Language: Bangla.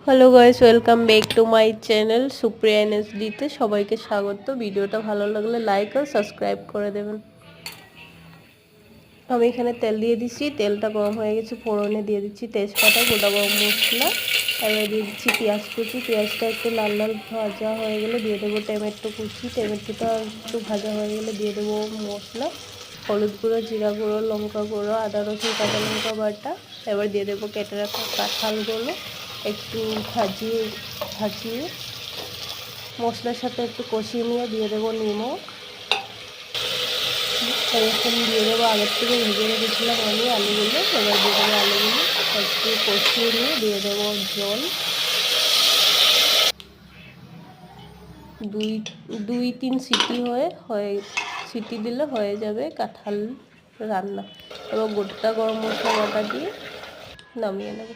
Hello guys, welcome back to my channel Supriya এনএসডিতে সবাইকে স্বাগত। ভিডিওটা ভালো লাগলে লাইক আর সাবস্ক্রাইব করে দেবেন। আমি এখানে তেল দিয়ে দিচ্ছি, তেলটা গরম হয়ে গেছে। ফোড়নে দিয়ে দিচ্ছি তেজপাতা, গোটা গরম মশলা, এবারে দিয়ে দিচ্ছি পেঁয়াজ কুচি। পেঁয়াজটা একটু লাল লাল ভাজা হয়ে গেলে দিয়ে দেবো টমেটো কুচি। টমেটোটা একটু ভাজা হয়ে গেলে দিয়ে দেবো মশলা, হলুদ গুঁড়ো, জিরা গুঁড়ো, লঙ্কা গুঁড়ো, আদা রসুন কাঁচা লঙ্কা বাটা। এবার দিয়ে দেবো কেটে রাখা কাঁঠালগুলো, একটু ভাজিয়ে মশলার সাথে একটু কষিয়ে নিয়ে দিয়ে দেবো নিমক। এখন দিয়ে দেবো আগের থেকে ভেজে রেখেছিলাম আমি আলুগুলো। এবার দিয়ে দেবো আলুগুলো একটু কষিয়ে নিয়ে দিয়ে দেবো জল। দুই তিন সিটি দিলে হয়ে যাবে কাঁঠাল রান্না। এবং গোটা গরম মশলা বাটা দিয়ে নামিয়ে নেব।